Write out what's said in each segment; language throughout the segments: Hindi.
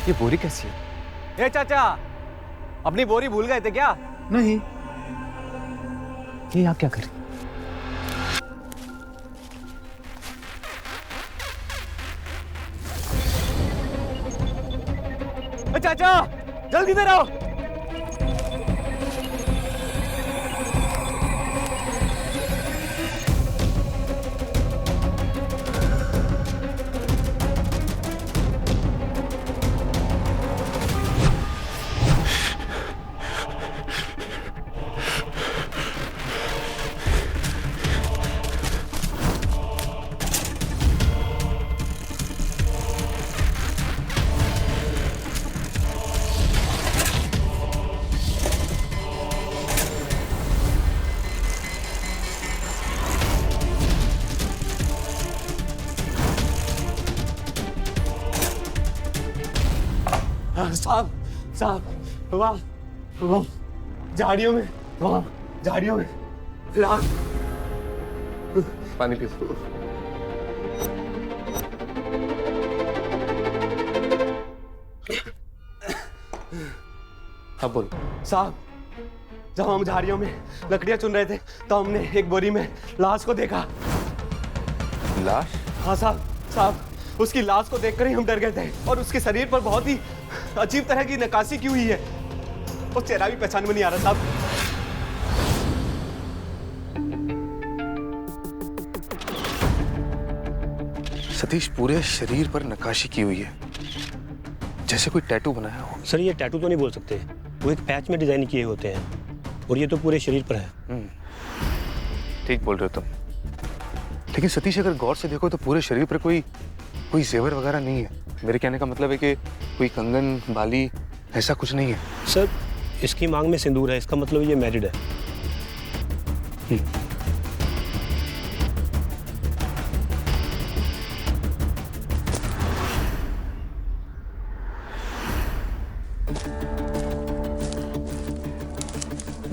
ये बोरी कैसी है? ए चाचा, अपनी बोरी भूल गए थे क्या? नहीं। ये यहाँ क्या कर रही? ए चाचा, जल्दी इधर आओ। साहब, साहब, वहाँ झाड़ियों में, वहाँ झाड़ियों में लाश। पानी पियो। हाँ बोल। साहब, जब हम झाड़ियों में लकड़ियां चुन रहे थे तो हमने एक बोरी में लाश को देखा। लाश? हाँ साहब, साहब उसकी लाश को देखकर ही हम डर गए थे और उसके शरीर पर बहुत ही अजीब तरह की नक्काशी की हुई है। वो चेहरा भी पहचान में नहीं आ रहा साहब। सतीश, पूरे शरीर पर नक्काशी की हुई है, जैसे कोई टैटू बनाया हो। सर ये टैटू तो नहीं बोल सकते, वो एक पैच में डिजाइन किए होते हैं और ये तो पूरे शरीर पर है। ठीक बोल रहे हो तुम। लेकिन सतीश, अगर गौर से देखो तो पूरे शरीर पर कोई जेवर वगैरह नहीं है। मेरे कहने का मतलब है कि कोई कंगन, बाली, ऐसा कुछ नहीं है। सर इसकी मांग में सिंदूर है, इसका मतलब ये मैरिड है।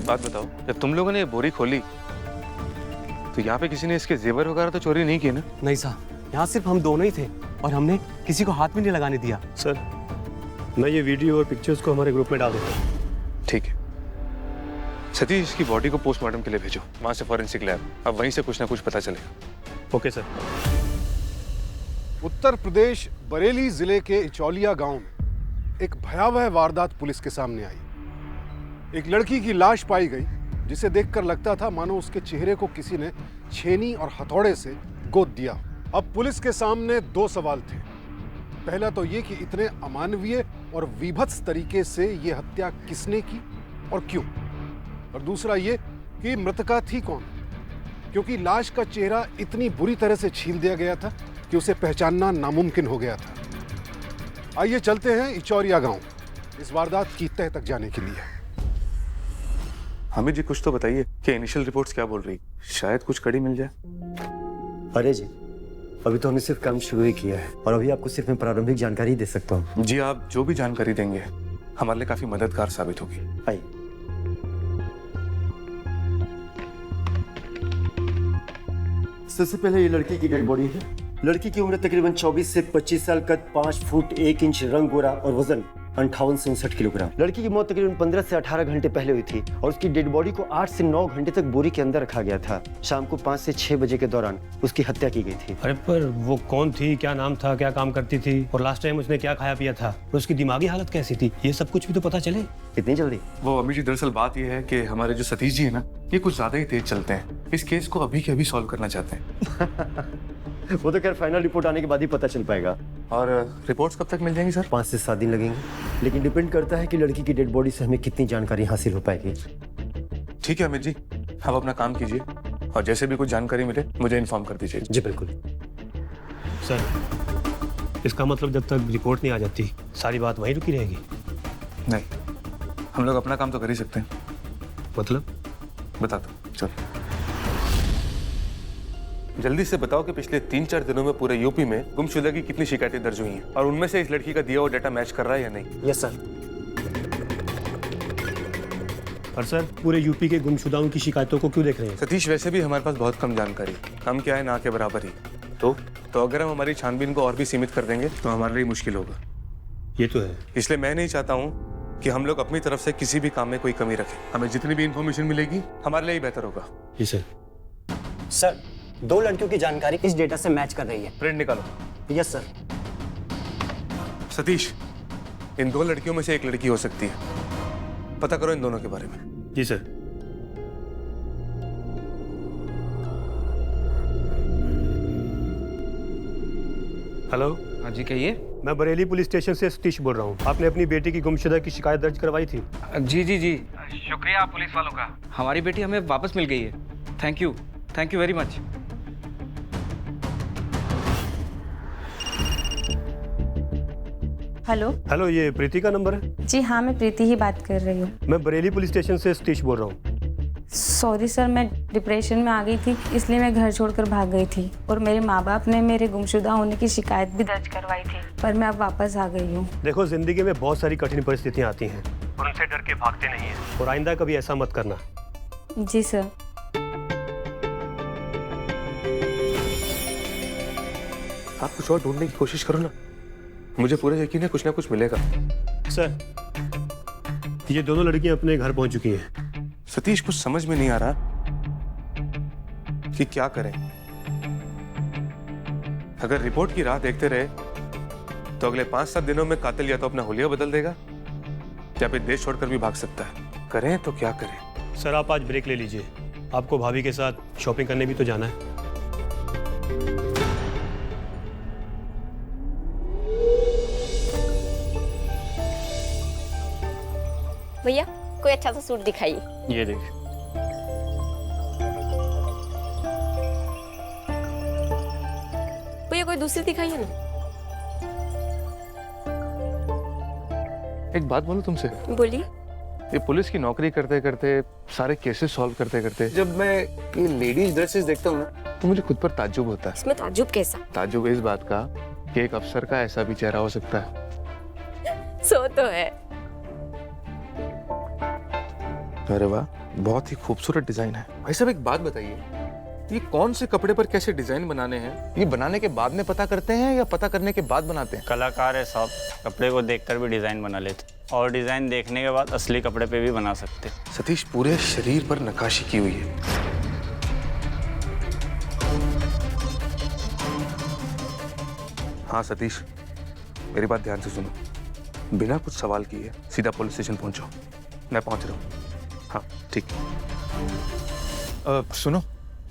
बात बताओ, जब तुम लोगों ने ये बोरी खोली तो यहाँ पे किसी ने इसके जेवर वगैरह तो चोरी नहीं किए ना? नहीं साहब, यहाँ सिर्फ हम दोनों ही थे और हमने किसी को हाथ भी नहीं लगाने दिया। सर मैं ये वीडियो और पिक्चर्स को हमारे ग्रुप में डाल देता हूँ। ठीक है सतीश, इसकी बॉडी को पोस्टमार्टम के लिए भेजो, वहां से फॉरेंसिक लैब, अब वहीं से कुछ ना कुछ पता चलेगा। Okay sir. उत्तर प्रदेश बरेली जिले के इचौलिया गांव में एक भयावह वारदात पुलिस के सामने आई। एक लड़की की लाश पाई गई जिसे देखकर लगता था मानो उसके चेहरे को किसी ने छेनी और हथौड़े से गोद दिया। अब पुलिस के सामने दो सवाल थे। पहला तो ये कि इतने अमानवीय और विभत्स तरीके से ये हत्या किसने की और क्यों, और दूसरा ये कि मृतका थी कौन, क्योंकि लाश का चेहरा इतनी बुरी तरह से छील दिया गया था कि उसे पहचानना नामुमकिन हो गया था। आइए चलते हैं इचौरिया गांव इस वारदात की तह तक जाने के लिए। हमें जी कुछ तो बताइए कि इनिशियल रिपोर्ट्स क्या बोल रही, शायद कुछ कड़ी मिल जाए। अरे जी, अभी तो हमने सिर्फ काम शुरू ही किया है और अभी आपको सिर्फ मैं प्रारंभिक जानकारी दे सकता हूँ। जी, आप जो भी जानकारी देंगे हमारे लिए काफी मददगार साबित होगी। आइए। सबसे पहले ये लड़की की डेड बॉडी है। लड़की की उम्र तकरीबन 24 से 25 साल, कद 5 फुट 1 इंच, रंग गोरा और वजन 58 से 59 किलोग्राम। लड़की की मौत तकरीबन 15 से 18 घंटे पहले हुई थी और उसकी डेड बॉडी को 8 से 9 घंटे तक बोरी के अंदर रखा गया था। शाम को 5 से 6 बजे के दौरान उसकी हत्या की गई थी। अरे पर वो कौन थी, क्या नाम था, क्या काम करती थी और लास्ट टाइम उसने क्या खाया पिया था और उसकी दिमागी हालत कैसी थी, ये सब कुछ भी तो पता चले। इतनी जल्दी? वो अमी जी, दरअसल बात यह है कि हमारे जो सतीश जी है ना, ये कुछ ज्यादा ही तेज चलते हैं। इस केस को अभी के अभी सॉल्व करना चाहते हैं। वो तो खैर फाइनल रिपोर्ट आने के बाद ही पता चल पाएगा। और रिपोर्ट्स कब तक मिल जाएंगी सर? 5 से 7 दिन लगेंगे, लेकिन डिपेंड करता है कि लड़की की डेड बॉडी से हमें कितनी जानकारी हासिल हो पाएगी। ठीक है अमित जी, आप अपना काम कीजिए और जैसे भी कुछ जानकारी मिले मुझे इन्फॉर्म कर दीजिए। जी बिल्कुल। सर इसका मतलब जब तक रिपोर्ट नहीं आ जाती सारी बात वहीं रुकी रहेगी? नहीं, हम लोग अपना काम तो कर ही सकते हैं। मतलब? बताता हूँ, चलो। जल्दी से बताओ कि पिछले 3-4 दिनों में पूरे यूपी में गुमशुदा की कितनी शिकायतें दर्ज हुई हैं और उनमें से इस लड़की का दिया हुआ डाटा मैच कर रहा है या नहीं? Yes sir. और सर पूरे यूपी के गुमशुदाओं की शिकायतों को क्यों देख रहे हैं? सतीश, वैसे भी हमारे पास बहुत कम जानकारी, हम क्या है ना के बराबर ही। तो अगर हम हमारी छानबीन को और भी सीमित कर देंगे तो हमारे लिए मुश्किल होगा। ये तो है। इसलिए मैं नहीं चाहता हूँ कि हम लोग अपनी तरफ से किसी भी काम में कोई कमी रखें। हमें जितनी भी इंफॉर्मेशन मिलेगी हमारे लिए ही बेहतर होगा। जी सर। सर, 2 लड़कियों की जानकारी इस डेटा से मैच कर रही है। प्रिंट निकालो। Yes sir. सतीश, इन 2 लड़कियों में से एक लड़की हो सकती है, पता करो इन दोनों के बारे में। जी सर। हेलो। हाँ जी, कहिए। मैं बरेली पुलिस स्टेशन से सतीश बोल रहा हूँ। आपने अपनी बेटी की गुमशुदा की शिकायत दर्ज करवाई थी। जी जी जी, शुक्रिया पुलिस वालों का। हमारी बेटी हमें वापस मिल गई है। Thank you very much. Hello. Hello, ये प्रीति का नंबर है? जी हाँ, मैं प्रीति ही बात कर रही हूँ। मैं बरेली पुलिस स्टेशन से सतीश बोल रहा हूँ। सॉरी सर, मैं डिप्रेशन में आ गई थी, इसलिए मैं घर छोड़कर भाग गई थी और मेरे माँ बाप ने मेरे गुमशुदा होने की शिकायत भी दर्ज करवाई थी, पर मैं अब वापस आ गई हूँ। देखो, जिंदगी में बहुत सारी कठिन परिस्थितियाँ आती हैं और उनसे डर के भागते नहीं हैं, और आइंदा कभी ऐसा मत करना। जी सर। आप कुछ और ढूंढने की कोशिश करो ना, मुझे पूरा यकीन है कुछ ना कुछ मिलेगा। सर, ये दोनों लड़कियां अपने घर पहुंच चुकी हैं। सतीश, कुछ समझ में नहीं आ रहा कि क्या करें। अगर रिपोर्ट की राह देखते रहे तो अगले 5-7 दिनों में कातिल या तो अपना हुलिया बदल देगा या फिर देश छोड़कर भी भाग सकता है। करें तो क्या करें? सर, आप आज ब्रेक ले लीजिए, आपको भाभी के साथ शॉपिंग करने भी तो जाना है। भैया कोई अच्छा सा सूट दिखाइए। ये देख। भैया कोई दूसरी दिखाइए ना। एक बात बोलूं तुमसे? बोलिए। ये पुलिस की नौकरी करते करते, सारे केसेस सॉल्व करते करते, जब मैं ये लेडीज ड्रेसेस देखता हूँ तो मुझे खुद पर ताज्जुब होता है। इसमें ताज्जुब कैसा? ताज्जुब इस बात का कि एक अफसर का ऐसा भी चेहरा हो सकता है। सो तो है। अरे वाह, बहुत ही खूबसूरत डिजाइन है। भाई साहब, एक बात बताइए, ये कौन से कपड़े पर कैसे डिजाइन बनाने हैं? ये बनाने के बाद में पता करते हैं या पता करने के बाद बनाते हैं? कलाकार है साहब, कपड़े को देखकर भी डिजाइन बना लेते और डिजाइन देखने के बाद असली कपड़े पे भी बना सकते। सतीश, पूरे शरीर पर नक्काशी की हुई है। हाँ सतीश, मेरी बात ध्यान से सुनो। बिना कुछ सवाल किए सीधा पुलिस स्टेशन पहुंचो। मैं पहुंच रहा हूँ। हाँ ठीक। सुनो,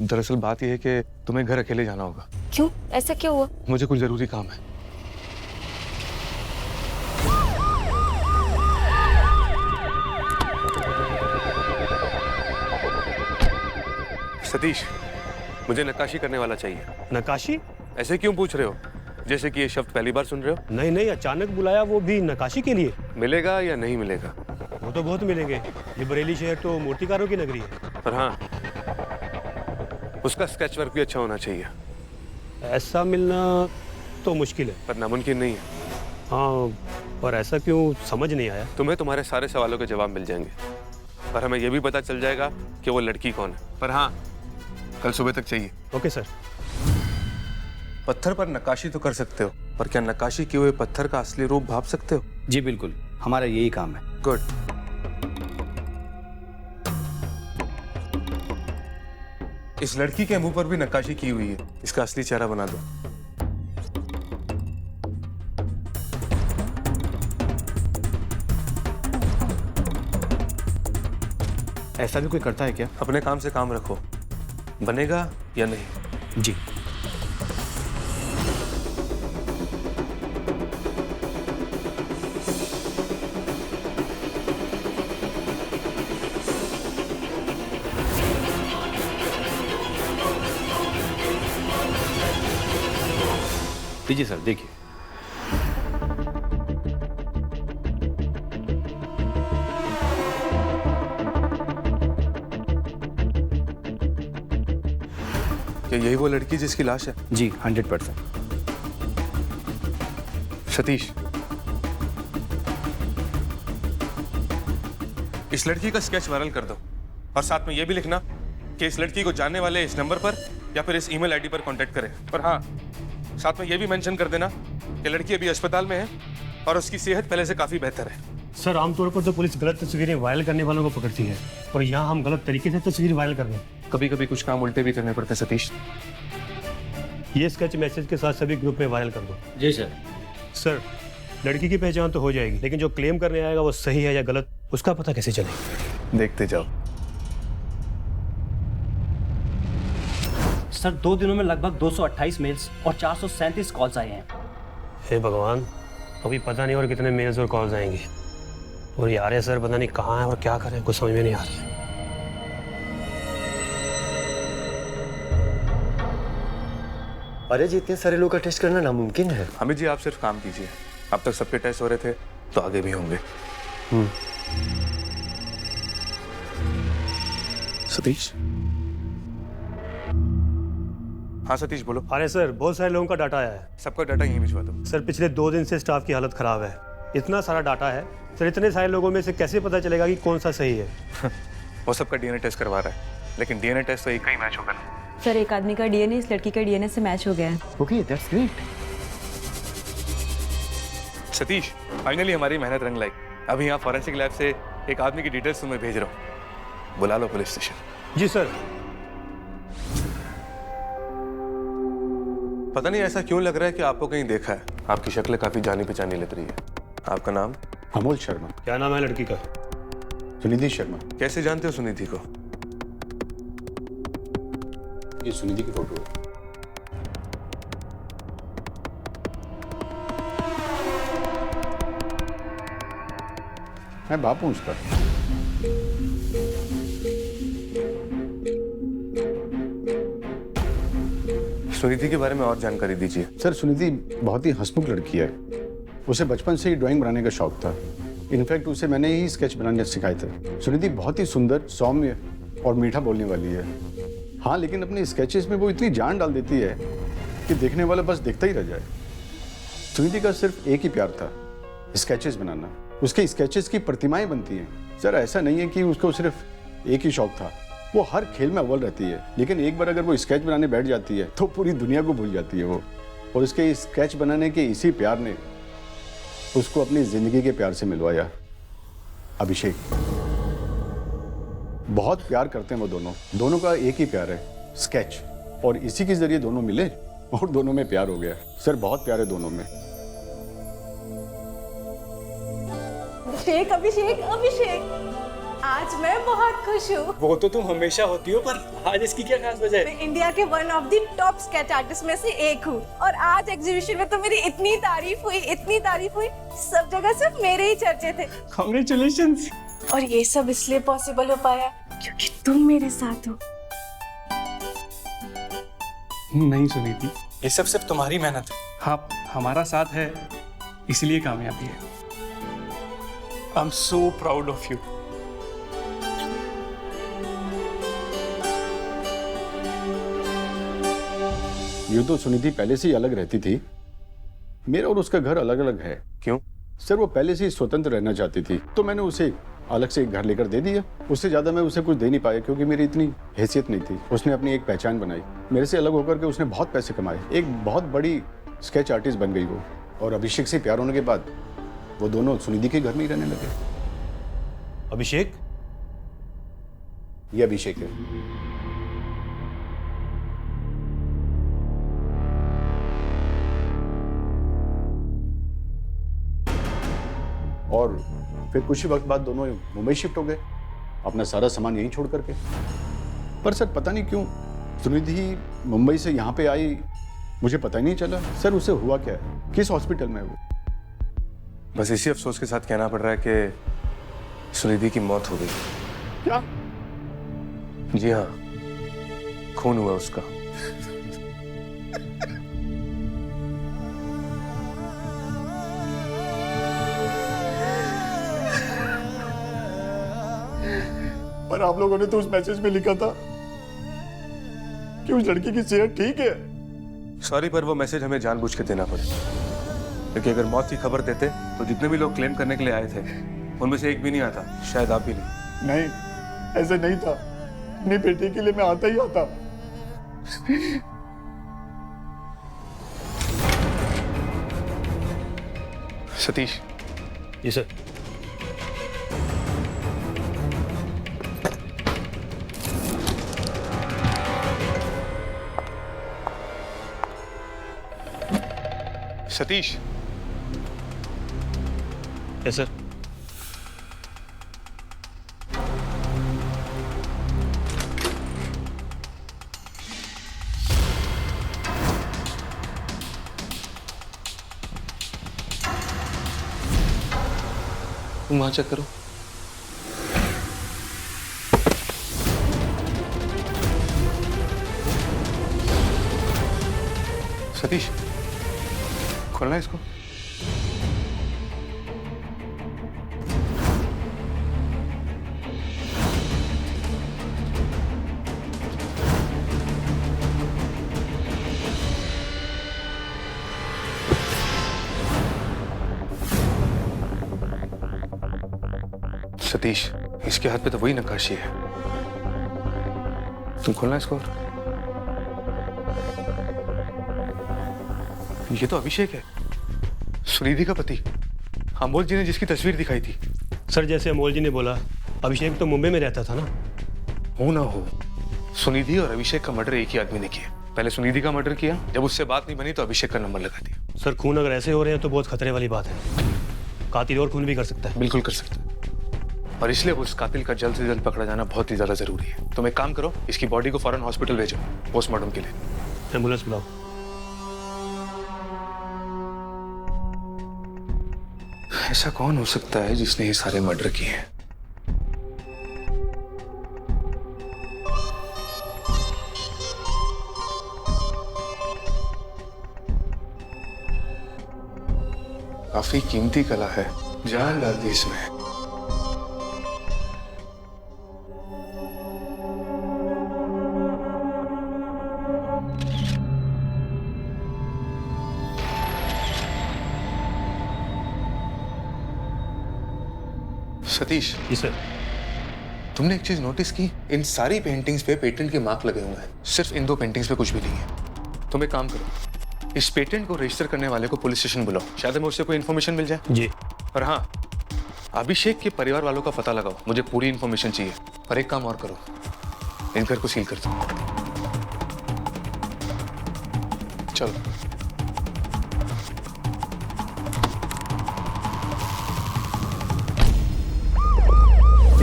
दरअसल बात यह है कि तुम्हें घर अकेले जाना होगा। क्यों? ऐसा क्यों हुआ? मुझे कुछ जरूरी काम है। सतीश, मुझे नक्काशी करने वाला चाहिए। नक्काशी? ऐसे क्यों पूछ रहे हो, जैसे कि ये शब्द पहली बार सुन रहे हो? नहीं नहीं, अचानक बुलाया, वो भी नक्काशी के लिए। मिलेगा या नहीं मिलेगा? वो तो बहुत मिलेंगे, ये बरेली शहर तो मूर्तिकारों की नगरी है। पर हाँ, उसका स्केच वर्क भी अच्छा होना चाहिए। ऐसा मिलना तो मुश्किल है। पर नामुमकिन नहीं है। हाँ, पर ऐसा क्यों, समझ नहीं आया। तुम्हें तुम्हारे सारे सवालों के जवाब मिल जाएंगे, पर हमें यह भी पता चल जाएगा कि वो लड़की कौन है। पर हाँ, कल सुबह तक चाहिए। Okay sir. पत्थर पर नक्काशी तो कर सकते हो, पर क्या नक्काशी किए हुए पत्थर का असली रूप भाप सकते हो? जी बिल्कुल, हमारा यही काम है। गुड। इस लड़की के मुंह पर भी नक्काशी की हुई है, इसका असली चेहरा बना दो। ऐसा भी कोई करता है क्या? अपने काम से काम रखो, बनेगा या नहीं? जी। लीजिए सर, देखिए। क्या यही वो लड़की जिसकी लाश है? जी 100%। सतीश, इस लड़की का स्केच वायरल कर दो और साथ में यह भी लिखना कि इस लड़की को जानने वाले इस नंबर पर या फिर इस ईमेल आईडी पर कांटेक्ट करें। पर हाँ, साथ में यह भी मेंशन कर देना कि लड़की अभी अस्पताल में है और उसकी सेहत पहले से काफी बेहतर है। सर आमतौर पर तो पुलिस गलत तस्वीरें वायरल करने वालों को पकड़ती है, और यहाँ हम गलत तरीके से तस्वीर वायरल कर रहे हैं। कभी कभी कुछ काम उल्टे भी करने पड़ते हैं सतीश। ये स्केच मैसेज के साथ सभी ग्रुप में वायरल कर दो। जी सर। सर लड़की की पहचान तो हो जाएगी, लेकिन जो क्लेम करने आएगा वो सही है या गलत, उसका पता कैसे चलेगा? देखते जाओ। सर 2 दिनों में लगभग 228 मेल्स और 437 कॉल्स आए हैं। हे भगवान, अभी पता नहीं और कितने मेल्स और कॉल्स आएंगे, और ये आर्य सर पता नहीं कहाँ है और क्या करें, कुछ समझ में नहीं आ रहा है। अरे जी, इतने सारे लोग का टेस्ट करना नामुमकिन है। अमित जी, आप सिर्फ काम कीजिए। अब तक सबके टेस्ट हो रहे थे, तो आगे भी होंगे। सतीश। हाँ सतीश बोलो। अरे सर, बहुत सारे लोगों का डाटा आया है। सबका डाटा यहीं भिजवा दो। सर पिछले 2 दिन से स्टाफ की हालत खराब है। इतना सारा डाटा है सर, इतने सारे लोगों में से कैसे पता चलेगा कि कौन सा सही है? वो सबका डीएनए टेस्ट करवा रहा है, लेकिन डीएनए टेस्ट तो एक ही मैच होगा ना। सर एक आदमी का डीएनए इस लड़की के डीएनए से मैच हो गया है। Okay, that's great. Satish, finally हमारी मेहनत रंग लाई। अभी यहाँ फॉरेंसिक लैब से एक आदमी की डिटेल्स तुम्हें भेज रहा हूँ, बुला लो पुलिस स्टेशन। जी सर। पता नहीं ऐसा क्यों लग रहा है कि आपको कहीं देखा है। आपकी शक्ल काफी जानी पहचानी लग रही है। आपका नाम? अमोल शर्मा। क्या नाम है लड़की का? सुनिधि शर्मा। कैसे जानते हो सुनिधि को? ये सुनिधि की फोटो है। मैं बाप हूं उसका। सुनिधि के बारे में और जानकारी दीजिए। सर, सुनिधि बहुत ही हंसमुख लड़की है। उसे बचपन से ही ड्राइंग बनाने का शौक था। इनफैक्ट उसे मैंने ही स्केच बनाने सिखाए थे। सुनिधि बहुत ही सुंदर, सौम्य और मीठा बोलने वाली है। हाँ, लेकिन अपने स्केचेस में वो इतनी जान डाल देती है कि देखने वाला बस देखता ही रह जाए। सुनिधि का सिर्फ एक ही प्यार था, स्केचेस बनाना। उसके स्केचेस की प्रतिमाएं बनती हैं। सर ऐसा नहीं है कि उसको सिर्फ एक ही शौक था, वो हर खेल में अव्वल रहती है। लेकिन एक बार अगर वो स्केच बनाने बैठ जाती है तो पूरी दुनिया को भूल जाती है वो। और उसके स्केच बनाने के इसी प्यार ने उसको अपनी जिंदगी के प्यार से मिलवाया, अभिषेक। बहुत प्यार करते हैं वो दोनों का एक ही प्यार है, स्केच। और इसी के जरिए दोनों मिले और दोनों में प्यार हो गया। सर बहुत प्यार है दोनों में। अभिषेक अभिषेक अभिषेक, आज मैं बहुत खुश हूँ। वो तो तुम हमेशा होती हो, पर आज इसकी क्या खास वजह है? मैं इंडिया के one of the top sketch artist में से एक हूँ, और आज एग्जीबिशन में तो मेरी इतनी तारीफ हुई, सब जगह सिर्फ मेरे ही चर्चे थे। कांग्रेचुलेशंस। और ये सब इसलिए पॉसिबल हो पाया क्योंकि तुम मेरे साथ हो। नहीं सुनीति, ये सब सिर्फ तुम्हारी मेहनत है। हाँ, हमारा साथ है इसलिए कामयाबी है। I am so proud of you. यूँ तो सुनिधि पहले से ही अलग रहती थी। मेरा और उसका घर अलग अलग है। क्यों? सर वो पहले से ही स्वतंत्र रहना चाहती थी, तो मैंने उसे अलग से एक घर लेकर दे दिया। उससे ज्यादा मैं उसे कुछ दे नहीं पाया क्योंकि मेरी इतनी हैसियत नहीं थी। उसने अपनी एक पहचान बनाई, मेरे से अलग होकर के उसने बहुत पैसे कमाए। एक बहुत बड़ी स्केच आर्टिस्ट बन गई वो। और अभिषेक से प्यार होने के बाद वो दोनों सुनिधि के घर में ही रहने लगे। अभिषेक? ये अभिषेक है। और फिर कुछ ही वक्त बाद दोनों मुंबई शिफ्ट हो गए, अपना सारा सामान यहीं छोड़ करके। पर सर पता नहीं क्यों सुनिधि मुंबई से यहाँ पे आई, मुझे पता ही नहीं चला। सर उसे हुआ क्या है, किस हॉस्पिटल में है वो? बस इसी अफसोस के साथ कहना पड़ रहा है कि सुनिधि की मौत हो गई। क्या? जी हाँ, खून हुआ उसका। पर आप लोगों ने तो उस मैसेज में लिखा था कि उस लड़की की सेहत ठीक है। सॉरी, पर वो मैसेज हमें जानबूझ के देना पड़ा, क्योंकि अगर मौत की खबर देते तो जितने भी लोग क्लेम करने के लिए आए थे उनमें से एक भी नहीं आता, शायद आप भी नहीं। नहीं, ऐसे नहीं था। अपनी बेटी के लिए मैं आता ही आता। सतीश। जी सर। सतीश। Yes sir. तुम वहां चेक करो। सतीश, खोलना है इसको। सतीश, इसके हाथ पे तो वही नक्काशी है। तुम खोलना इसको। ये तो अभिषेक है, सुनिधि का पति, अमोल जी ने जिसकी तस्वीर दिखाई थी। सर जैसे अमोल जी ने बोला, अभिषेक तो मुंबई में रहता था ना। हो ना हो, सुनिधि और अभिषेक का मर्डर एक ही आदमी ने किया। पहले सुनिधि का मर्डर किया, जब उससे बात नहीं बनी तो अभिषेक का नंबर लगा दिया। सर खून अगर ऐसे हो रहे हैं तो बहुत खतरे वाली बात है। कातिल और खून भी कर सकता है। बिल्कुल कर सकता है, और इसलिए उस कातिल का जल्द से जल्द पकड़ा जाना बहुत ही ज्यादा जरूरी है। तुम एक काम करो, इसकी बॉडी को फौरन हॉस्पिटल भेजो पोस्टमार्टम के लिए। एम्बुलेंस बुलाओ। ऐसा कौन हो सकता है जिसने ये सारे मर्डर किए हैं? काफी कीमती कला है, जान डाल दी इसमें। सतीश। जी सर। तुमने एक चीज नोटिस की? इन सारी पेंटिंग्स पे पेटेंट के मार्क लगे हुए हैं, सिर्फ इन 2 पेंटिंग्स पे कुछ भी नहीं है। तुम एक काम करो, इस पेटेंट को रजिस्टर करने वाले को पुलिस स्टेशन बुलाओ, शायद हमें उससे कोई इन्फॉर्मेशन मिल जाए। जी। और हाँ, अभिषेक के परिवार वालों का पता लगाओ, मुझे पूरी इन्फॉर्मेशन चाहिए। और एक काम और करो, इन घर को सील कर दो। चलो।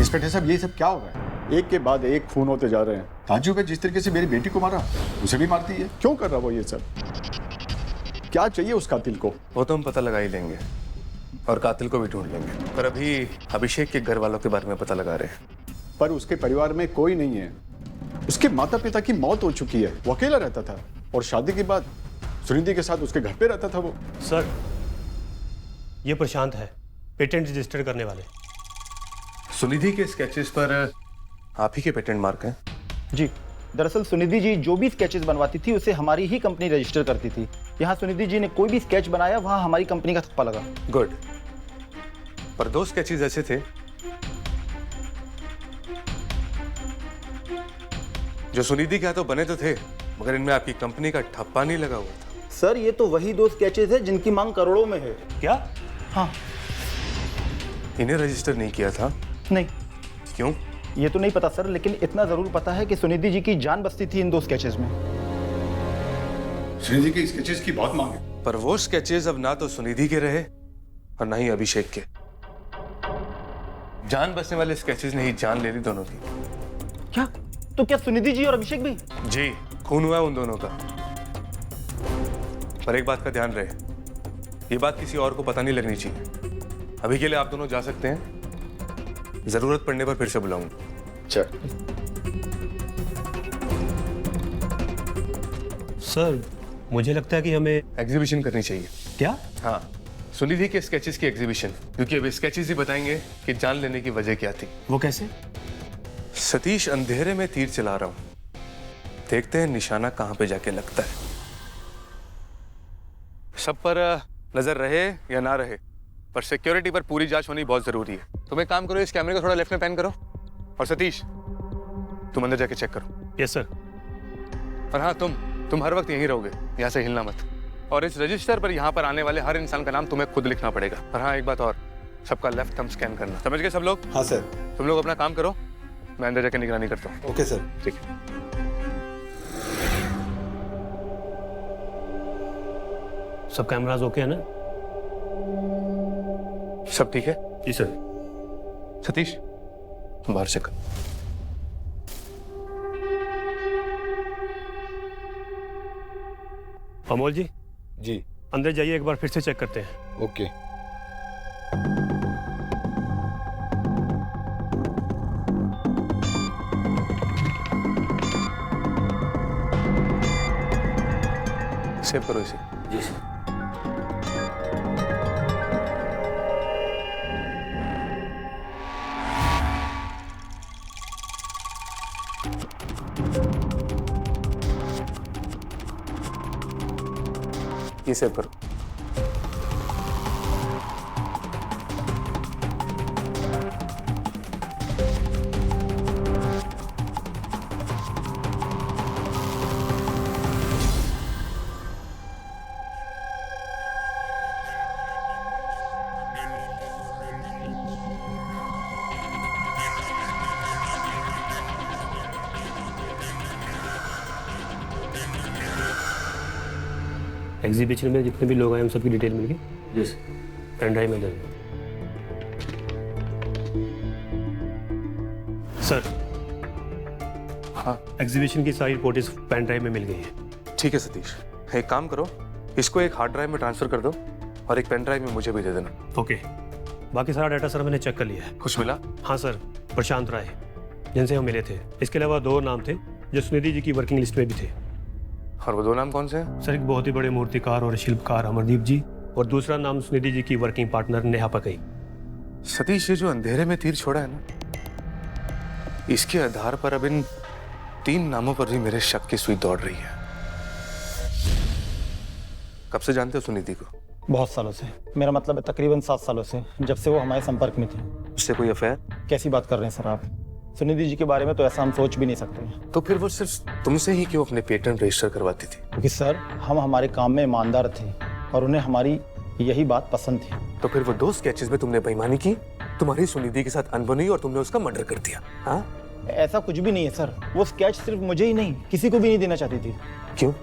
इंस्पेक्टर साहब, ये सब क्या हो रहा है? एक के बाद एक खून होते जा रहे हैं। ताजू पे जिस तरीके से मेरी बेटी को मारा, उसे भी मारती है। क्यों कर रहा वो ये सब? क्या चाहिए उस कातिल को? वो तो हम पता लगा ही लेंगे और कातिल को भी ढूंढ लेंगे, पर अभी अभिषेक के घर वालों के बारे में पता लगा रहे हैं। पर उसके परिवार में कोई नहीं है। उसके माता पिता की मौत हो चुकी है, वो अकेला रहता था, और शादी के बाद सुनिधि के साथ उसके घर पे रहता था वो। सर, ये प्रशांत है, पेटेंट रजिस्टर करने वाले। सुनिधि के स्केचेस पर आप ही के पेटेंट मार्क हैं? जी, दरअसल सुनिधि जी जो भी स्केचेस बनवाती थी उसे हमारी ही कंपनी रजिस्टर करती थी। यहाँ सुनिधि जी ने कोई भी स्केच बनाया, वहाँ हमारी कंपनी का थप्पा लगा। गुड। पर 2 स्केचेस ऐसे थे जो सुनिधि के हाथों बने तो थे, मगर इनमें आपकी कंपनी का ठप्पा नहीं लगा हुआ था। सर, ये तो वही 2 स्केचेस है जिनकी मांग करोड़ों में है। क्या? हाँ। इन्हें रजिस्टर नहीं किया था? नहीं। क्यों? ये तो नहीं पता सर, लेकिन इतना जरूर पता है कि सुनिधि जी की जान बसती थी इन 2 स्केचेस में। सुनिधि के स्केचेस की बहुत मांग है। पर वो स्केचेस अब ना तो सुनिधि के रहे और ना ही अभिषेक के। जान बसने वाले स्केचेस ने ही जान ले ली दोनों की। क्या? तो क्या सुनिधि जी और अभिषेक भी? जी, खून हुआ है उन दोनों का। पर एक बात का ध्यान रहे, ये बात किसी और को पता नहीं लगनी चाहिए। अभी के लिए आप दोनों जा सकते हैं, जरूरत पड़ने पर फिर से बुलाऊंगा। चल। सर, मुझे लगता है कि हमें एग्जीबिशन करनी चाहिए। क्या? हाँ, सुनिधि के स्केचेस की एग्जीबिशन, क्योंकि अब स्केचेस ही बताएंगे कि जान लेने की वजह क्या थी। वो कैसे? सतीश, अंधेरे में तीर चला रहा हूं, देखते हैं निशाना कहां पे जाके लगता है। सब पर नजर रहे या ना रहे, पर सिक्योरिटी पर पूरी जांच होनी बहुत जरूरी है। तुम एक काम करो, इस कैमरे को थोड़ा लेफ्ट में पैन करो, और सतीश तुम अंदर जाके चेक करो। Yes sir. और हाँ, तुम हर वक्त यहीं रहोगे, यहाँ से हिलना मत। और इस रजिस्टर पर यहाँ पर आने वाले हर इंसान का नाम तुम्हें खुद लिखना पड़ेगा। और हाँ, एक बात और, सबका लेफ्ट थंब स्कैन करना। समझ गए सब लोग? हाँ सर। तुम लोग अपना काम करो, मैं अंदर जाकर निगरानी करता हूँ। Okay sir. ठीक है। सब कैमराज ओके है ना? सब ठीक है? जी सर। सतीश, बाहर से कर। अमोल जी, जी अंदर जाइए, एक बार फिर से चेक करते हैं। ओके। सेव करो इसे। जी सर। ये सेव करो। एग्जीबिशन में जितने भी लोग आए, हम सबकी डिटेल मिल गई? जी सर। पेन ड्राइव में दे दो। सर, हाँ, एग्जीबिशन की सारी रिपोर्ट इस पेन ड्राइव में मिल गई है। ठीक है सतीश, एक काम करो, इसको एक हार्ड ड्राइव में ट्रांसफर कर दो और एक पेन ड्राइव में मुझे भी दे देना। ओके। बाकी सारा डाटा सर मैंने चेक कर लिया है। कुछ मिला? हाँ सर, प्रशांत राय, जिनसे हम मिले थे। इसके अलावा 2 नाम थे जो सुनिधि जी की वर्किंग लिस्ट में भी थे। और वो 2 नाम कौन से हैं? सर, एक बहुत ही बड़े मूर्तिकार और शिल्पकार अमरदीप जी, और दूसरा नाम सुनिधि जी की वर्किंग पार्टनर नेहा पकई। सतीश, ये जो अंधेरे में तीर छोड़ा है ना, इसके आधार पर अब इन 3 नामों पर भी मेरे शक की सुई दौड़ रही है। कब से जानते हो सुनिधि को? बहुत सालों से। मेरा मतलब है तकरीबन 7 सालों से, जब से वो हमारे संपर्क में थे। उससे कोई अफेयर? कैसी बात कर रहे हैं सर आप? सुनिधि जी के बारे में तो ऐसा हम सोच भी नहीं सकते। तो फिर वो सिर्फ तुमसे ही क्यों अपने पेटेंट रजिस्टर करवाती थी? क्योंकि सर, हम हमारे काम में ईमानदार थे और उन्हें हमारी यही बात पसंद थी। तो फिर वो 2 स्केचेस में तुमने बेईमानी की, तुम्हारी सुनिधि के साथ अनबनी और तुमने उसका मर्डर कर दिया। हाँ? ऐसा कुछ भी नहीं है सर। वो स्केच सिर्फ मुझे ही नहीं, किसी को भी नहीं देना चाहती थी। क्यों?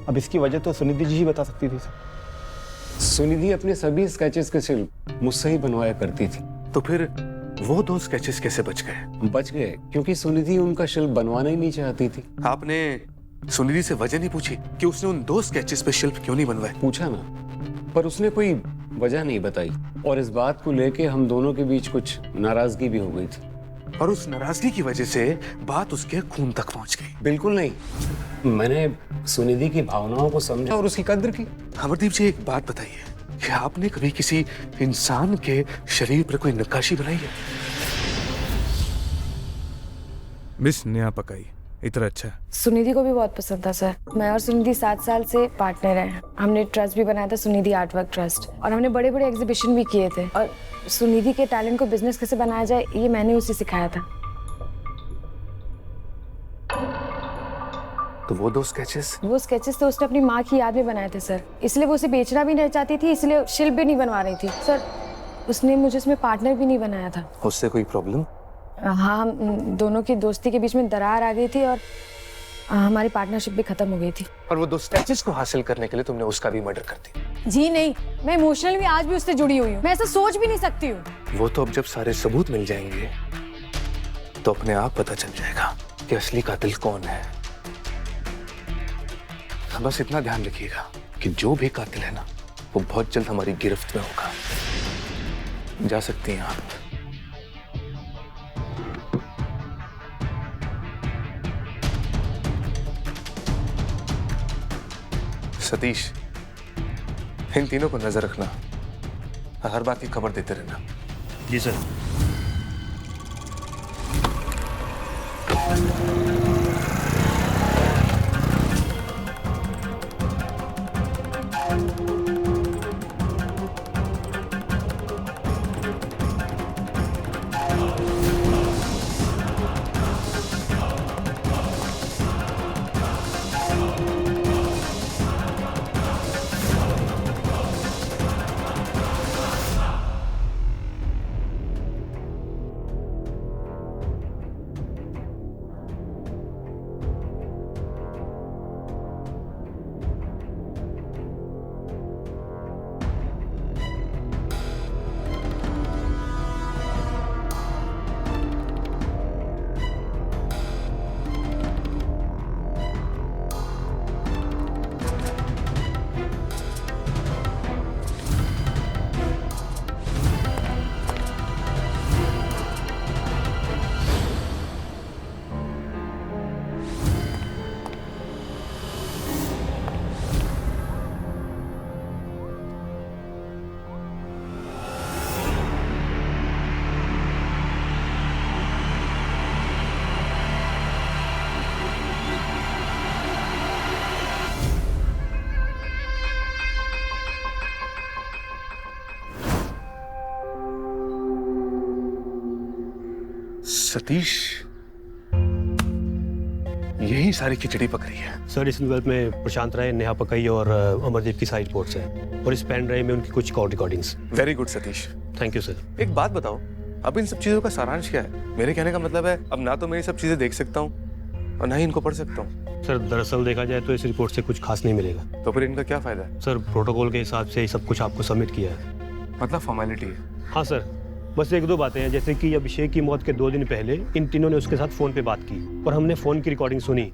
अब इसकी वजह तो सुनिधि जी ही बता सकती थी सर। सुनिधि अपने सभी स्केचेस के शिल्प मुझसे ही बनवाया करती थी। तो फिर वो 2 स्केचेस कैसे बच गए? बच गए क्योंकि सुनिधि उनका शिल्प बनवाना ही नहीं चाहती थी। आपने सुनिधि से वजह नहीं पूछी कि उसने उन 2 स्केचेस पे शिल्प क्यों नहीं बनवाए? पूछा ना, पर उसने कोई वजह नहीं बताई और इस बात को लेके हम दोनों के बीच कुछ नाराजगी भी हो गई थी। और उस नाराजगी की वजह से बात उसके खून तक पहुंच गई। बिल्कुल नहीं, मैंने सुनिधि की भावनाओं को समझा और उसकी कद्र की। अमरदीप जी, एक बात बताइए कि आपने कभी किसी इंसान के शरीर पर कोई नक्काशी बनाई है? मिस नेहा पकाई, इतना अच्छा। सुनिधि को भी बहुत पसंद था सर। मैं और सुनिधि 7 साल से पार्टनर हैं। हमने ट्रस्ट भी बनाया था, सुनिधि आर्ट वर्क ट्रस्ट, और हमने बड़े बड़े एग्जीबिशन भी किए थे। और सुनिधि के टैलेंट को बिजनेस कैसे बनाया जाए, ये मैंने उसे सिखाया था। तो वो 2 स्केचेस? वो स्केचेस तो उसने अपनी माँ की याद में बनाए थे सर, इसलिए वो उसे बेचना भी नहीं चाहती थी, इसलिए शिल्प भी नहीं बनवा रही थी सर। उसने मुझे उसमें पार्टनर भी नहीं बनाया था। उससे कोई प्रॉब्लम? हाँ, हम दोनों की दोस्ती के बीच में दरार आ गई थी और हमारी पार्टनरशिप भी खत्म हो गई थी। और वो 2 स्केचेस को हासिल करने के लिए तुमने उसका भी मर्डर कर दिया? जी नहीं, मैं इमोशनली आज भी उससे जुड़ी हुई हूँ। मैं ऐसा सोच भी नहीं सकती हूँ। वो तो अब जब सारे सबूत मिल जाएंगे तो अपने आप पता चल जाएगा कि असली कातिल कौन है। बस इतना ध्यान रखिएगा कि जो भी कातिल है ना, वो बहुत जल्द हमारी गिरफ्त में होगा। जा सकती हैं आप। सतीश, इन तीनों को नजर रखना, हर बात की खबर देते रहना। जी सर। सतीश, यही सारी खिचड़ी पक रही है। सर इस इन्वेल्व में प्रशांत राय, नेहा पकई और अमरदीप की सारी रिपोर्ट्स हैं और इस पेन ड्राइव में उनकी कुछ call recordings. Very good Satish. Thank you sir. एक बात बताओ, अब इन सब चीजों का सारांश क्या है? मेरे कहने का मतलब है अब ना तो मैं ये सब चीजें देख सकता हूँ और ना ही इनको पढ़ सकता हूँ। सर दरअसल देखा जाए तो इस रिपोर्ट से कुछ खास नहीं मिलेगा। तो फिर इनका क्या फायदा है? सर प्रोटोकॉल के हिसाब से सब कुछ आपको सबमिट किया है। मतलब फॉर्मेलिटी है? हाँ सर, बस एक दो बातें हैं, जैसे कि अभिषेक की मौत के 2 दिन पहले इन तीनों ने उसके साथ फ़ोन पे बात की और हमने फ़ोन की रिकॉर्डिंग सुनी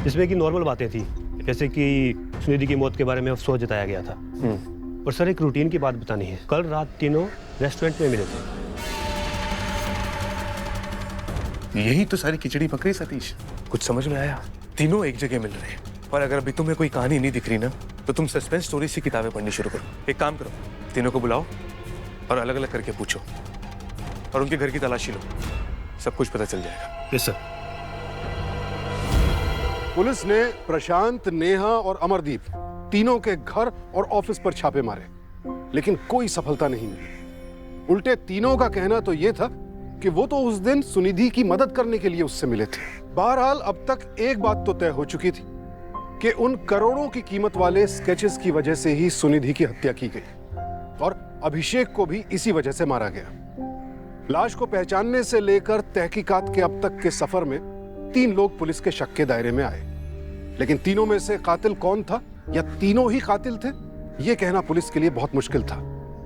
जिसमें कि नॉर्मल बातें थी, जैसे कि सुनिधि की मौत के बारे में अफसोस जताया गया था। और सर एक रूटीन की बात बतानी है, कल रात तीनों रेस्टोरेंट में मिले थे। यही तो सारी खिचड़ी पक रही सतीश। कुछ समझ में आया? तीनों एक जगह मिल रहे हैं और अगर अभी तुम्हें कोई कहानी नहीं दिख रही ना तो तुम सस्पेंस स्टोरी से किताबें पढ़नी शुरू करो। एक काम करो, तीनों को बुलाओ और अलग अलग करके पूछो और उनके घर की तलाशी लो, सब कुछ पता चल जाएगा। Yes sir. पुलिस ने प्रशांत, नेहा और अमरदीप तीनों के घर और ऑफिस पर छापे मारे, लेकिन कोई सफलता नहीं मिली। उल्टे तीनों का कहना तो यह था कि वो तो उस दिन सुनिधि की मदद करने के लिए उससे मिले थे। बहरहाल अब तक एक बात तो तय हो चुकी थी कि उन करोड़ों की कीमत वाले स्केचेस की वजह से ही सुनिधि की हत्या की गई और अभिषेक को भी इसी वजह से मारा गया। लाश को पहचानने से लेकर तहकीकात के अब तक के सफर में 3 लोग पुलिस के शक के दायरे में आए, लेकिन तीनों में से कातिल कौन था या तीनों ही कातिल थे, यह कहना पुलिस के लिए बहुत मुश्किल था,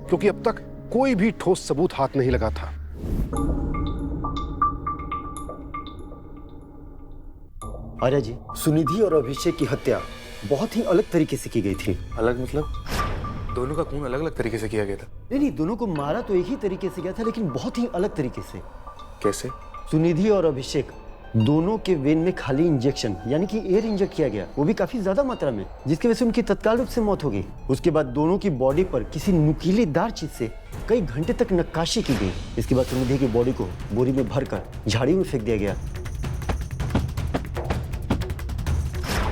क्योंकि अब तक कोई भी ठोस सबूत हाथ नहीं लगा था। आर्या जी, सुनिधि और अभिषेक की हत्या बहुत ही अलग तरीके से की गई थी। अलग मतलब? दोनों का खून अलग अलग तरीके से किया गया था? नहीं, दोनों को मारा तो एक ही तरीके से गया था, लेकिन बहुत ही अलग तरीके से। कैसे? सुनिधि और अभिषेक दोनों के वेन में खाली इंजेक्शन यानी कि एयर इंजेक्ट किया गया, वो भी काफी ज्यादा मात्रा में, जिसकी वजह से उनकी तत्काल रूप से मौत हो गई। उसके बाद दोनों की बॉडी पर किसी नुकीलेदार चीज से कई घंटे तक नक्काशी की गई। इसके बाद सुनिधि की बॉडी को बोरी में भरकर झाड़ियों में फेंक दिया गया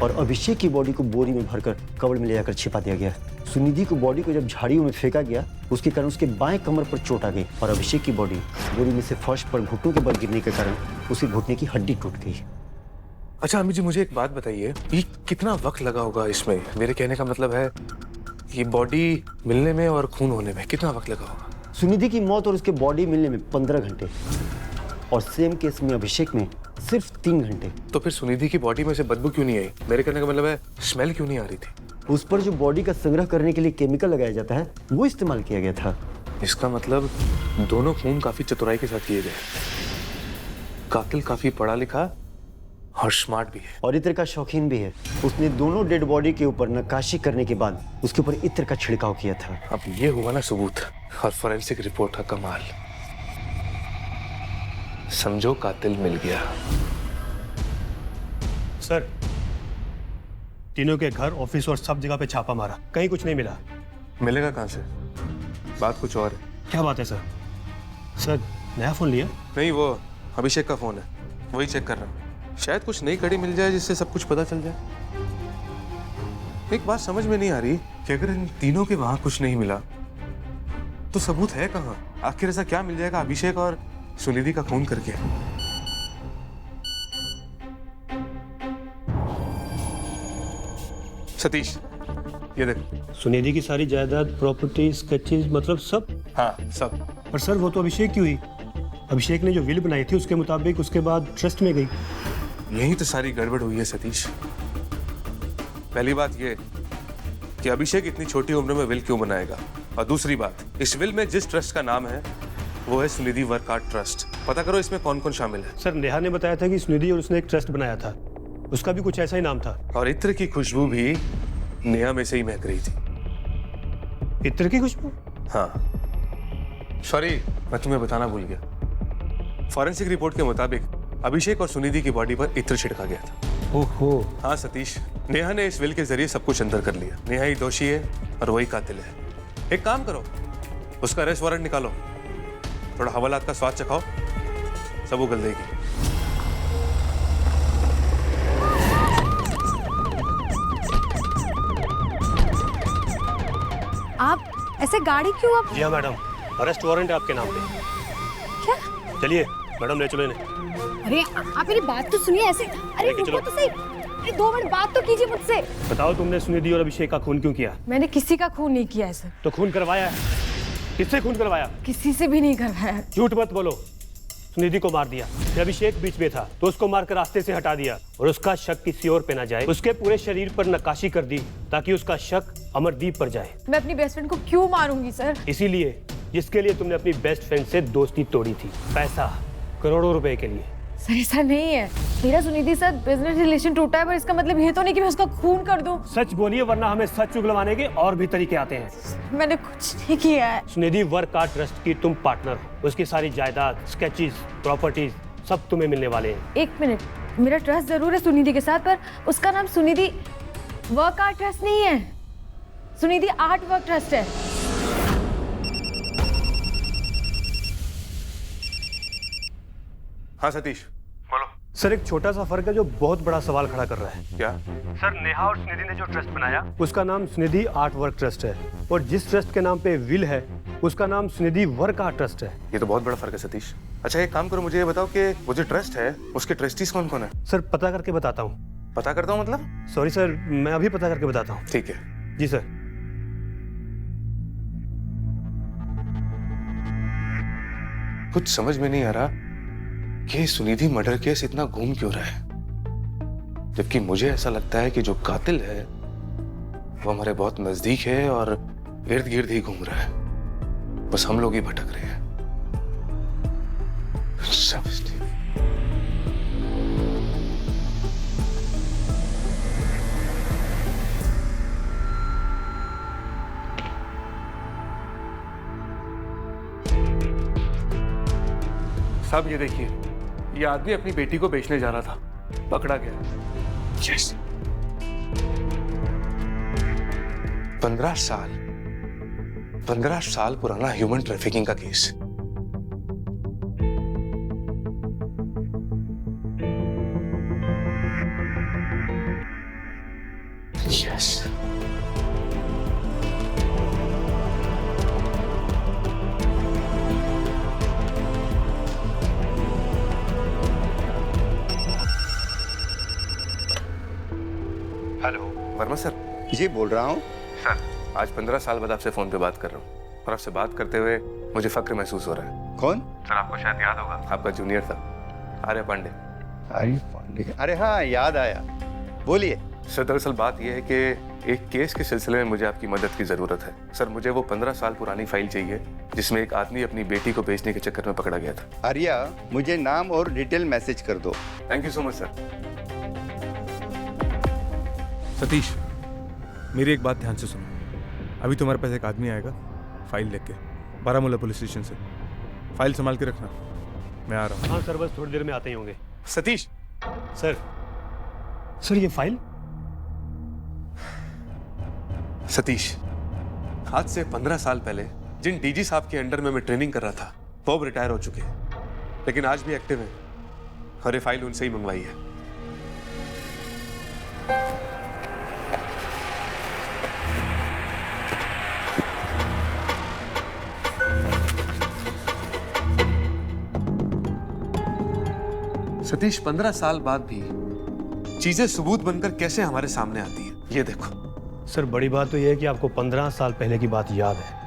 और अभिषेक की बॉडी को बोरी में भरकर कब्र में ले जाकर छिपा दिया गया। सुनिधि को बॉडी को जब झाड़ियों में फेंका गया, उसके कारण उसके बाएं कमर पर चोट आ गई और अभिषेक की बॉडी बोरी में से फर्श पर घुटनों के बल गिरने के कारण उसके घुटने की हड्डी टूट गई। अच्छा अम्मी जी, मुझे एक बात बताइए, ये कितना वक्त लगा होगा इसमें? मेरे कहने का मतलब है ये बॉडी मिलने में और खून होने में कितना वक्त लगा होगा? सुनिधि की मौत और उसके बॉडी मिलने में 15 घंटे और सेम केस में अभिषेक में सिर्फ 3 घंटे। तो फिर सुनिधि की बॉडी में से बदबू क्यों नहीं आई? मेरे कहने का मतलब है स्मेल क्यों नहीं आ रही थी? उस पर जो बॉडी का संग्रह करने के लिए केमिकल लगाया जाता है वो इस्तेमाल किया गया था। इसका मतलब दोनों खून काफी चतुराई के साथ किए गए। कातिल काफी पढ़ा लिखा और स्मार्ट भी है और इत्र का शौकीन भी है। उसने दोनों डेड बॉडी के ऊपर नक्काशी करने के बाद उसके ऊपर इत्र का छिड़काव किया था। अब ये हुआ ना सबूत और फोरेंसिक रिपोर्ट का कमाल। समझो कातिल मिल गया। सर तीनों के घर, ऑफिस और सब जगह पे छापा मारा, कहीं कुछ नहीं मिला। मिलेगा कहां से? बात कुछ और है। क्या बात है सर? सर नया फोन लिया? नहीं, वो अभिषेक का फोन है, वही चेक कर रहा हूँ। शायद कुछ नई कड़ी मिल जाए जिससे सब कुछ पता चल जाए। एक बात समझ में नहीं आ रही कि अगर इन तीनों के वहां कुछ नहीं मिला तो सबूत है कहाँ? आखिर ऐसा क्या मिल जाएगा अभिषेक और सुनिधि का खून करके? सतीश ये देख। सुनिधि की सारी जायदाद, प्रॉपर्टी, स्केचेस, मतलब सब? हाँ सब। पर सर वो तो अभिषेक की हुई। अभिषेक ने जो विल बनाई थी उसके मुताबिक उसके बाद ट्रस्ट में गई। यही तो सारी गड़बड़ हुई है सतीश। पहली बात ये कि अभिषेक इतनी छोटी उम्र में विल क्यों बनाएगा, और दूसरी बात, इस विल में जिस ट्रस्ट का नाम है वो है सुनिधि वर्क आर्ट ट्रस्ट। पता करो इसमें कौन कौन शामिल है। सर नेहा ने बताया था कि सुनिधि और उसने एक ट्रस्ट बनाया था, उसका भी कुछ ऐसा ही नाम था। और इत्र की खुशबू भी नेहा में से ही महक रही थी। इत्र की खुशबू? हाँ सॉरी, मैं तुम्हें बताना भूल गया। फॉरेंसिक रिपोर्ट के मुताबिक अभिषेक और सुनिधि की बॉडी पर इत्र छिड़का गया था। ओहो। हाँ सतीश, नेहा ने इस विल के जरिए सब कुछ अंदर कर लिया। नेहा ही दोषी है और वही कातिल है। एक काम करो, उसका अरेस्ट वारंट निकालो, थोड़ा हवालात का स्वाद चखाओ, सब उगल देगी। आप ऐसे गाड़ी क्यों? आप? जी हाँ मैडम, अरेस्ट वारंट है आपके नाम पे। क्या? चलिए मैडम ले चलो इन्हें। अरे आप मेरी बात तो सुनिए ऐसे। अरे रुको तो सही। अरे 2 मिनट बात तो कीजिए मुझसे। बताओ तुमने सुनिधि और अभिषेक का खून क्यों किया? मैंने किसी का खून नहीं किया है सर। तो खून करवाया है? किससे खून करवाया? किसी से भी नहीं करवाया। झूठ मत बोलो। सुनिधि को मार दिया। अभिषेक बीच में था तो उसको मारकर रास्ते से हटा दिया और उसका शक किसी और पे ना जाए उसके पूरे शरीर पर नक्काशी कर दी ताकि उसका शक अमरदीप पर जाए। मैं अपनी बेस्ट फ्रेंड को क्यों मारूंगी सर? इसीलिए जिसके लिए तुमने अपनी बेस्ट फ्रेंड से दोस्ती तोड़ी थी, पैसा, करोड़ों रुपए के लिए। सर ऐसा नहीं है, मेरा सुनिधि से बिजनेस रिलेशन टूटा है, पर इसका मतलब ये तो नहीं कि मैं उसका खून कर दूं। सच बोलिए वरना हमें सच उगलवाने के और भी तरीके आते हैं। मैंने कुछ नहीं किया है। सुनिधि वर्क आर्ट ट्रस्ट की तुम पार्टनर हो। उसकी सारी जायदाद, स्केचेस, प्रॉपर्टीज सब तुम्हें मिलने वाले हैं। 1 मिनट, मेरा ट्रस्ट जरूर है सुनिधि के साथ, पर उसका नाम सुनिधि वर्क आर्ट ट्रस्ट नहीं है, सुनिधि आर्ट वर्क ट्रस्ट है। हाँ सतीश बोलो। सर एक छोटा सा फर्क है जो बहुत बड़ा सवाल खड़ा कर रहा है। क्या? सर नेहा और सुनिधि ने जो ट्रस्ट बनाया उसका नाम सुनिधि आर्ट वर्क ट्रस्ट है और जिस ट्रस्ट के नाम पे विल है उसका नाम सुनिधि वर्क आर्ट ट्रस्ट है। ये तो बहुत बड़ा फर्क है सतीश। अच्छा एक काम करो, मुझे ये बताओ कि वो जो ट्रस्ट है उसके ट्रस्टीज कौन कौन है? सर पता करके बताता हूँ। पता करता हूँ मतलब? सॉरी सर, मैं अभी पता करके बताता हूँ। ठीक है। जी सर। कुछ समझ में नहीं आ रहा कि सुनिधि मर्डर केस इतना घूम क्यों रहा है, जबकि मुझे ऐसा लगता है कि जो कातिल है वो हमारे बहुत नजदीक है और इर्द गिर्द ही घूम रहा है, बस हम लोग ही भटक रहे हैं। समझ नहीं। साहब ये देखिए, ये आदमी अपनी बेटी को बेचने जा रहा था, पकड़ा गया। यस। 15 साल पुराना ह्यूमन ट्रैफिकिंग का केस। यस। Hello Verma sir. जी बोल रहा हूँ सर। आज 15 साल बाद आपसे फोन पे बात कर रहा हूँ और आपसे बात करते हुए मुझे फक्र महसूस हो रहा है। कौन? सर आपको शायद याद होगा, आपका जूनियर था आर्य पांडे। आर्य पांडे? अरे हाँ याद आया, बोलिए। सर दरअसल बात यह है कि एक केस के सिलसिले में मुझे आपकी मदद की जरूरत है। सर मुझे वो 15 साल पुरानी फाइल चाहिए जिसमें एक आदमी अपनी बेटी को बेचने के चक्कर में पकड़ा गया था। आर्या मुझे नाम और डिटेल मैसेज कर दो। Thank you so much sir. Satish मेरी एक बात ध्यान से सुनो। अभी तुम्हारे पास एक आदमी आएगा फाइल लेके, बारामूला पुलिस स्टेशन से। फाइल संभाल के रखना, मैं आ रहा हूँ। हाँ सर, बस थोड़ी देर में आते ही होंगे। सतीश। सर ये फाइल? सतीश, आज से 15 साल पहले जिन डीजी साहब के अंडर में मैं ट्रेनिंग कर रहा था वो अब रिटायर हो चुके हैं, लेकिन आज भी एक्टिव है और ये फाइल उनसे ही मंगवाई है। सतीश, 15 साल बाद भी चीजें सबूत बनकर कैसे हमारे सामने आती हैं, ये देखो। सर बड़ी बात तो यह है कि आपको 15 साल पहले की बात याद है।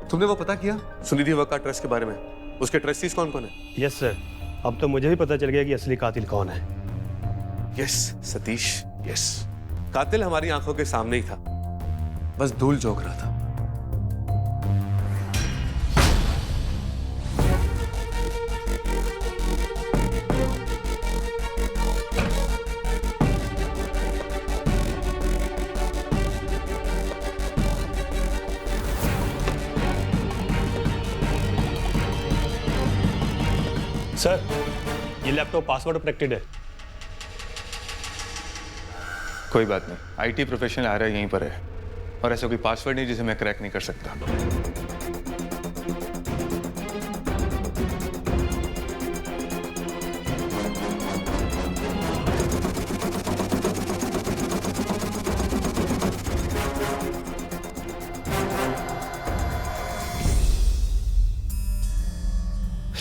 तुमने वो पता किया सुनिधि वर्क आर्ट ट्रस्ट के बारे में? उसके ट्रस्टीज कौन कौन है? यस सर, अब तो मुझे भी पता चल गया कि असली कातिल कौन है। Yes Satish, yes. कातिल हमारी आंखों के सामने ही था, बस धूल झोंक रहा था। सर ये लैपटॉप पासवर्ड प्रोटेक्टेड है। कोई बात नहीं, आईटी प्रोफेशनल आ रहा है, यहीं पर है और ऐसा कोई पासवर्ड नहीं जिसे मैं क्रैक नहीं कर सकता।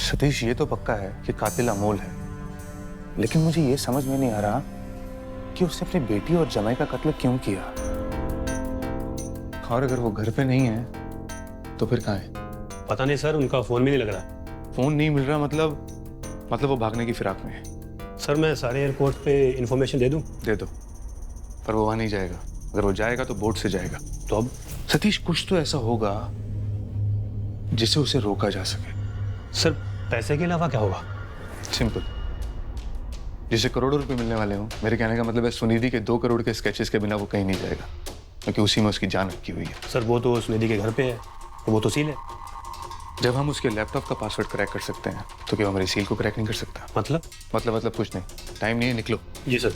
सतीश, ये तो पक्का है कि कातिल अमोल है, लेकिन मुझे ये समझ में नहीं आ रहा कि उसने अपनी बेटी और जमाई का कत्ल क्यों किया। और अगर वो घर पे नहीं है तो फिर कहाँ है? पता नहीं सर, उनका फोन भी नहीं लग रहा। फोन नहीं मिल रहा मतलब वो भागने की फिराक में है। सर मैं सारे एयरपोर्ट पे इंफॉर्मेशन दे दूं? दे दो, पर वो वहां नहीं जाएगा। अगर वो जाएगा तो बोट से जाएगा। तो अब सतीश, कुछ तो ऐसा होगा जिससे उसे रोका जा सके। सर पैसे के अलावा क्या होगा? सिंपल, जिसे करोड़ों रुपए मिलने वाले हों। मेरे कहने का मतलब है सुनिधि के 2 करोड़ के स्केचेस के बिना वो कहीं नहीं जाएगा, क्योंकि उसी में उसकी जान रखी हुई है। सर वो तो सुनिधि के घर पे है, वो तो सील है। जब हम उसके लैपटॉप का पासवर्ड क्रैक कर सकते हैं तो क्या हमारी सील को क्रैक नहीं कर सकता? मतलब कुछ नहीं। टाइम नहीं है, निकलो। जी सर।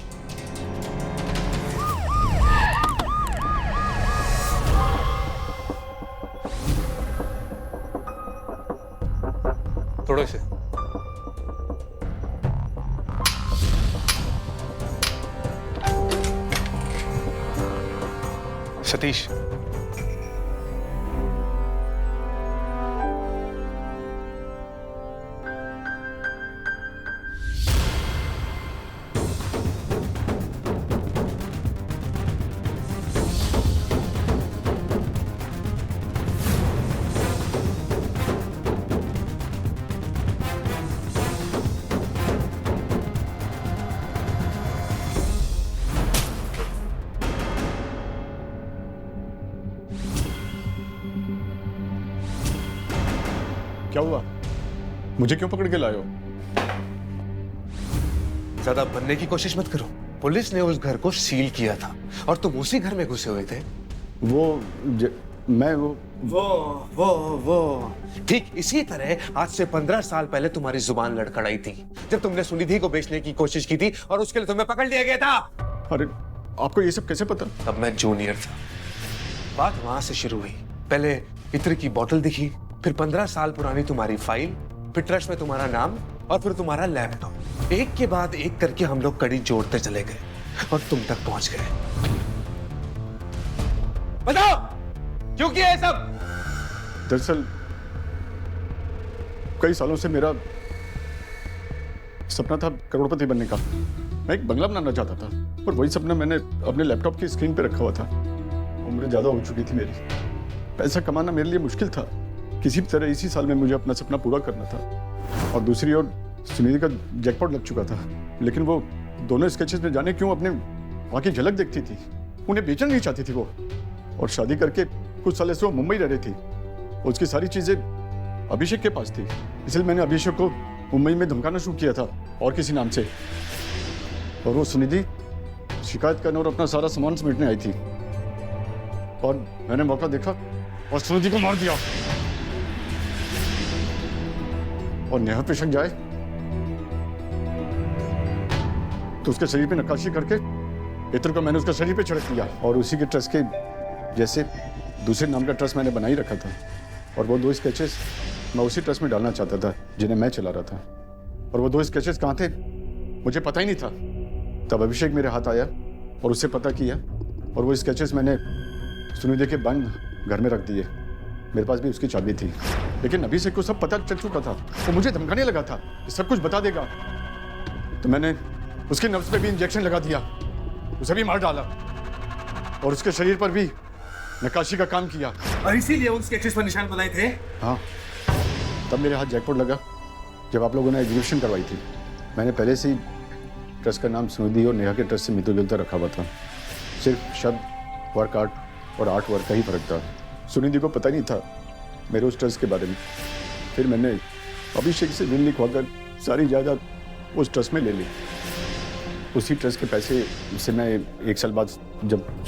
थोड़ा से सतीश, क्या हुआ? मुझे क्यों पकड़ के लाए हो? ज्यादा बनने की कोशिश मत करो। पुलिस ने उस घर को सील किया था और तुम उसी घर में घुसे हुए थे। वो ठीक इसी तरह आज से 15 साल पहले तुम्हारी जुबान लड़खड़ाई थी, जब तुमने सुनिधि को बेचने की कोशिश की थी और उसके लिए तुम्हें पकड़ लिया गया था। अरे आपको ये सब कैसे पता? तब मैं जूनियर था। बात वहां से शुरू हुई। पहले इत्र की बोतल दिखी, फिर 15 साल पुरानी तुम्हारी फाइल, फिर ट्रस्ट में तुम्हारा नाम और फिर तुम्हारा लैपटॉप। एक के बाद एक करके हम लोग कड़ी जोड़ते चले गए और तुम तक पहुंच गए। बताओ क्यों किया ये सब? दरअसल कई सालों से मेरा सपना था करोड़पति बनने का। मैं एक बंगला बनाना चाहता था और वही सपना मैंने अपने लैपटॉप की स्क्रीन पे रखा हुआ था। उम्र ज्यादा हो चुकी थी मेरी, पैसा कमाना मेरे लिए मुश्किल था। किसी भी तरह इसी साल में मुझे अपना सपना पूरा करना था। और दूसरी ओर सुनिधि का जैकपॉट लग चुका था, लेकिन वो दोनों स्केचेस में जाने क्यों अपने वहां की झलक देखती थी। उन्हें बेचना नहीं चाहती थी वो, और शादी करके कुछ साल से वो मुंबई रह रही थी। उसकी सारी चीजें अभिषेक के पास थी, इसलिए मैंने अभिषेक को मुंबई में धमकाना शुरू किया था और किसी नाम से। और वो सुनिधि शिकायत करने और अपना सारा सामान समेटने आई थी, और मैंने मौका देखा और सुनिधि को मार दिया। और नेहा पे शक जाए तो उसके शरीर पे नक्काशी करके इत्र को मैंने उसका शरीर पे छिड़क दिया। और उसी के ट्रस्ट के जैसे दूसरे नाम का ट्रस्ट मैंने बना ही रखा था, और वो 2 स्केचेस मैं उसी ट्रस्ट में डालना चाहता था जिन्हें मैं चला रहा था। और वो 2 स्केचेस कहाँ थे मुझे पता ही नहीं था। तब अभिषेक मेरे हाथ आया और उससे पता किया, और वो स्केचेस मैंने सुनिधि के बंद घर में रख दिए। मेरे पास भी उसकी चाबी थी, लेकिन अभिषेक को सब पता चल चुका था। वो मुझे धमकाने लगा था कि सब कुछ बता देगा। तो मैंने उसके नब्ज पे भी इंजेक्शन लगा दिया, उसे भी मार डाला, और उसके शरीर पर भी नक्काशी का काम किया। और इसीलिए उन स्केचेस पर निशान बनाए थे। हाँ, तब मेरे हाथ जैकपॉट लगा जब आप लोगों ने एग्जीबिशन करवाई थी। मैंने पहले से ही ट्रस्ट का नाम सुनिधि और नेहा के ट्रस्ट से मिलता जुलता रखा हुआ था। सिर्फ शब्द, वर्क आर्ट और आर्ट वर्क का ही फर्क था। सुनिधि को पता नहीं था मेरे उस ट्रस्ट के बारे में। फिर मैंने अभिषेक से ऋण लिखवाकर सारी जायदाद उस ट्रस्ट में ले ली। उसी ट्रस्ट के पैसे से मैं 1 साल बाद जब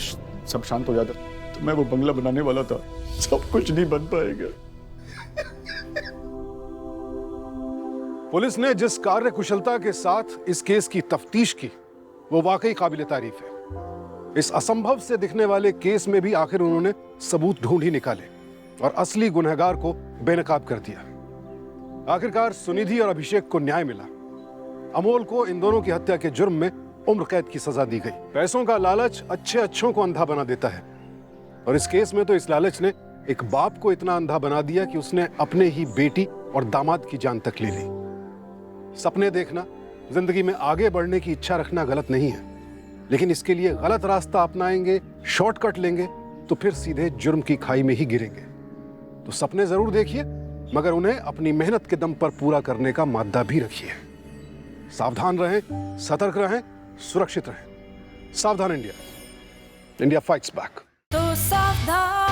सब शांत हो जाता तो मैं वो बंगला बनाने वाला था। सब कुछ नहीं बन पाएगा। पुलिस ने जिस कार्य कुशलता के साथ इस केस की तफ्तीश की वो वाकई काबिल तारीफ है। इस असंभव से दिखने वाले केस में भी आखिर उन्होंने सबूत ढूंढ ही निकाले और असली गुनहगार को बेनकाब कर दिया। आखिरकार सुनिधि और अभिषेक को न्याय मिला। अमोल को इन दोनों की हत्या के जुर्म में उम्र कैद की सजा दी गई। पैसों का लालच अच्छे अच्छों को अंधा बना देता है, और इस केस में तो इस लालच ने एक बाप को इतना अंधा बना दिया कि उसने अपने ही बेटी और दामाद की जान तक ले ली। सपने देखना, जिंदगी में आगे बढ़ने की इच्छा रखना गलत नहीं है, लेकिन इसके लिए गलत रास्ता अपनाएंगे, शॉर्टकट लेंगे तो फिर सीधे जुर्म की खाई में ही गिरेंगे। तो सपने जरूर देखिए, मगर उन्हें अपनी मेहनत के दम पर पूरा करने का मादा भी रखिए। सावधान रहें, सतर्क रहें, सुरक्षित रहें। सावधान इंडिया, इंडिया फाइट्स बैक। तो सावधान